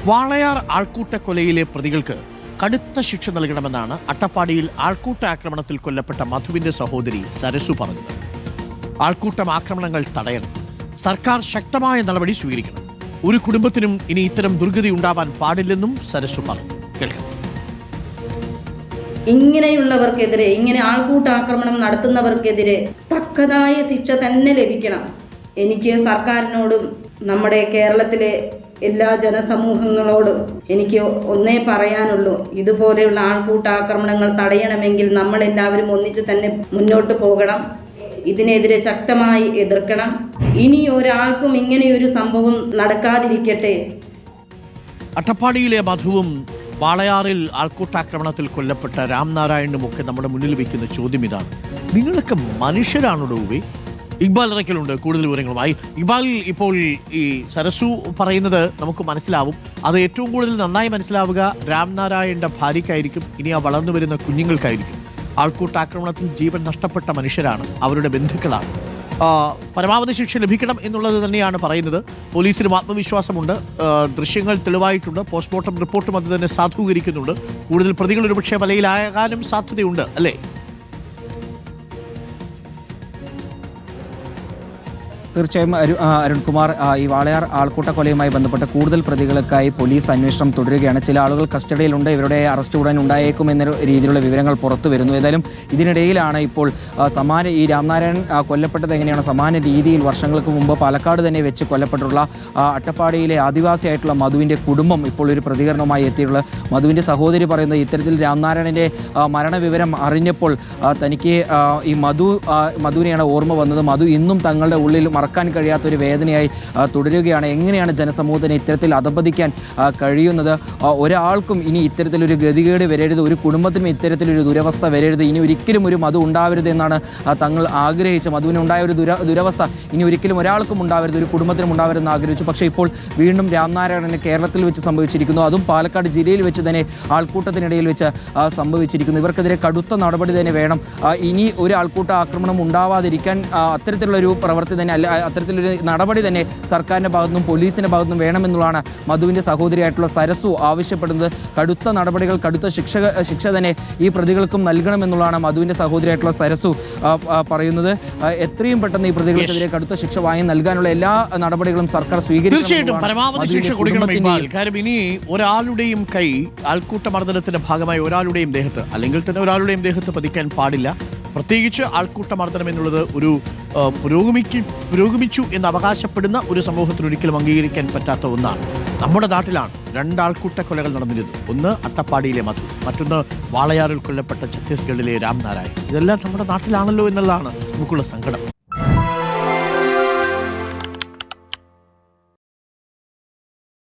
വാളയാർ ആൾക്കൂട്ട കൊലയിലെ പ്രതികൾക്ക് കടുത്ത ശിക്ഷ നൽകണമെന്നാണ് അട്ടപ്പാടിയിൽ ആൾക്കൂട്ട ആക്രമണത്തിൽ കൊല്ലപ്പെട്ട മധുവിന്റെ സഹോദരി സരസു പറഞ്ഞത്. ആൾക്കൂട്ടം ആക്രമണങ്ങൾ തടയണം, സർക്കാർ ശക്തമായ നടപടി സ്വീകരിക്കണം, ഒരു കുടുംബത്തിനും ഇനി ഇത്തരം ദുർഗതി ഉണ്ടാവാൻ പാടില്ലെന്നും സരസു പറഞ്ഞു. കേൾക്കാം. ഇങ്ങനെയുള്ളവർക്കെതിരെ, ഇങ്ങനെ ആൾക്കൂട്ടാക്രമണം നടത്തുന്നവർക്കെതിരെ തക്കതായ ശിക്ഷ തന്നെ ലഭിക്കണം. എനിക്ക് സർക്കാരിനോടും നമ്മുടെ കേരളത്തിലെ എല്ലാ ജനസമൂഹങ്ങളോടും എനിക്ക് ഒന്നേ പറയാനുള്ളൂ, ഇതുപോലെയുള്ള ആൾക്കൂട്ടാക്രമണങ്ങൾ തടയണമെങ്കിൽ നമ്മളെല്ലാവരും ഒന്നിച്ച് തന്നെ മുന്നോട്ട് പോകണം. ഇതിനെതിരെ ശക്തമായി എതിർക്കണം. ഇനി ഒരാൾക്കും ഇങ്ങനെയൊരു സംഭവം നടക്കാതിരിക്കട്ടെ. അട്ടപ്പാടിയിലെ മധുവും വാളയാറിൽ ആൾക്കൂട്ടാക്രമണത്തിൽ കൊല്ലപ്പെട്ട രാംനാരായണനും ഒക്കെ നമ്മുടെ മുന്നിൽ വയ്ക്കുന്ന ചോദ്യം ഇതാണ്: നിങ്ങളൊക്കെ മനുഷ്യരാണോ? ഇക്ബാൽ ഇറക്കലുണ്ട് കൂടുതൽ വിവരങ്ങളുമായി. ഇക്ബാൽ, ഇപ്പോൾ ഈ സരസു പറയുന്നത് നമുക്ക് മനസ്സിലാവും. അത് ഏറ്റവും കൂടുതൽ നന്നായി മനസ്സിലാവുക രാംനാരായണന്റെ ഭാര്യയ്ക്കായിരിക്കും, ഇനി ആ വളർന്നു വരുന്ന കുഞ്ഞുങ്ങൾക്കായിരിക്കും. ആൾക്കൂട്ടാക്രമണത്തിൽ ജീവൻ നഷ്ടപ്പെട്ട മനുഷ്യരാണ്, അവരുടെ ബന്ധുക്കളാണ്. പരമാവധി ശിക്ഷ ലഭിക്കണം എന്നുള്ളത് തന്നെയാണ് പറയുന്നത്. പോലീസിനും ആത്മവിശ്വാസമുണ്ട്, ദൃശ്യങ്ങൾ തെളിവായിട്ടുണ്ട്, പോസ്റ്റ്മോർട്ടം റിപ്പോർട്ടും അത് തന്നെ സാധൂകരിക്കുന്നുണ്ട്. കൂടുതൽ പ്രതികൾ ഒരുപക്ഷെ വലയിലാകാനും സാധ്യതയുണ്ട്, അല്ലേ? തീർച്ചയായും അരുൺകുമാർ, ഈ വാളയാർ ആൾക്കൂട്ട കൊലയുമായി ബന്ധപ്പെട്ട കൂടുതൽ പ്രതികൾക്കായി പോലീസ് അന്വേഷണം തുടരുകയാണ്. ചില ആളുകൾ കസ്റ്റഡിയിലുണ്ട്, ഇവരുടെ അറസ്റ്റ് ഉടൻ ഉണ്ടായേക്കും എന്ന രീതിയിലുള്ള വിവരങ്ങൾ പുറത്തു വരുന്നു. ഏതായാലും ഇതിനിടയിലാണ് ഇപ്പോൾ ഈ രാംനാരായണൻ കൊല്ലപ്പെട്ടത് എങ്ങനെയാണ് സമാന രീതിയിൽ വർഷങ്ങൾക്ക് മുമ്പ് പാലക്കാട് തന്നെ വെച്ച് കൊല്ലപ്പെട്ടുള്ള അട്ടപ്പാടിയിലെ ആദിവാസിയായിട്ടുള്ള മധുവിൻ്റെ കുടുംബം ഇപ്പോൾ ഒരു പ്രതികരണവുമായി എത്തിയിട്ടുള്ളത്. മധുവിൻ്റെ സഹോദരി പറയുന്നത്, ഇത്തരത്തിൽ രാംനാരായണൻ്റെ മരണവിവരം അറിഞ്ഞപ്പോൾ തനിക്ക് ഈ മധുവിനെയാണ് ഓർമ്മ വന്നത്. മധു ഇന്നും തങ്ങളുടെ ഉള്ളിൽ മറക്കാൻ കഴിയാത്തൊരു വേദനയായി തുടരുകയാണ്. എങ്ങനെയാണ് ജനസമൂഹത്തിന് ഇത്തരത്തിൽ അധപതിക്കാൻ കഴിയുന്നത്? ഒരാൾക്കും ഇനി ഇത്തരത്തിലൊരു ഗതികേട് വരരുത്, ഒരു കുടുംബത്തിനും ഇത്തരത്തിലൊരു ദുരവസ്ഥ വരരുത്, ഇനി ഒരിക്കലും ഒരു മധു ഉണ്ടാവരുത് എന്നാണ് തങ്ങൾ ആഗ്രഹിച്ച. മധുവിന് ഉണ്ടായ ഒരു ദുരവസ്ഥ ഇനി ഒരിക്കലും ഒരാൾക്കും ഉണ്ടാവരുത്, ഒരു കുടുംബത്തിനും ഉണ്ടാവരുതെന്ന് ആഗ്രഹിച്ചു. പക്ഷേ ഇപ്പോൾ വീണ്ടും രാംനാരായണന് കേരളത്തിൽ വെച്ച് സംഭവിച്ചിരിക്കുന്നു, അതും പാലക്കാട് ജില്ലയിൽ വെച്ച് തന്നെ ആൾക്കൂട്ടത്തിനിടയിൽ വെച്ച് സംഭവിച്ചിരിക്കുന്നു. ഇവർക്കെതിരെ കടുത്ത നടപടി തന്നെ വേണം. ഇനി ഒരു ആൾക്കൂട്ട ആക്രമണം ഉണ്ടാവാതിരിക്കാൻ അത്തരത്തിലുള്ളൊരു പ്രവൃത്തി തന്നെ അത്തരത്തിലൊരു നടപടി തന്നെ സർക്കാരിൻ്റെ ഭാഗത്തുനിന്നും പോലീസിൻ്റെ ഭാഗത്തുനിന്നും വേണമെന്നുള്ളതാണ് മധുവിൻ്റെ സഹോദരിയായിട്ടുള്ള സരസു ആവശ്യപ്പെടുന്നത്. കടുത്ത നടപടികൾ, കടുത്ത ശിക്ഷ തന്നെ ഈ പ്രതികൾക്കും നൽകണമെന്നുള്ളതാണ് മധുവിൻ്റെ സഹോദരിയായിട്ടുള്ള സരസു പറയുന്നത്. എത്രയും പെട്ടെന്ന് ഈ പ്രതികൾക്കെതിരെ കടുത്ത ശിക്ഷ വാങ്ങി നൽകാനുള്ള എല്ലാ നടപടികളും സർക്കാർ സ്വീകരിക്കും. പരമാവധി ശിക്ഷ കൊടുക്കണം. കാരണം ഇനി ഒരാളുടെയും കൈ ആൾക്കൂട്ട മർദ്ദനത്തിന്റെ ഭാഗമായി ഒരാളുടെയും ദേഹത്ത്, അല്ലെങ്കിൽ തന്നെ ഒരാളുടെയും ദേഹത്ത് പതിക്കാൻ പാടില്ല. പ്രത്യേകിച്ച് ആൾക്കൂട്ട മർദ്ദനം എന്നുള്ളത് ഒരു പുരോഗമിച്ചു എന്ന് അവകാശപ്പെടുന്ന ഒരു സമൂഹത്തിന് ഒരിക്കലും അംഗീകരിക്കാൻ പറ്റാത്ത ഒന്നാണ്. നമ്മുടെ നാട്ടിലാണ് 2 ആൾക്കൂട്ട കൊലകൾ നടന്നിരുന്നത്. ഒന്ന് അട്ടപ്പാടിയിലെ മധു, മറ്റൊന്ന് വാളയാറിൽ കൊല്ലപ്പെട്ട ഛത്തീസ്ഗഡിലെ രാംനാരായൺ. ഇതെല്ലാം നമ്മുടെ നാട്ടിലാണല്ലോ എന്നുള്ളതാണ് നമുക്കുള്ള സങ്കടം.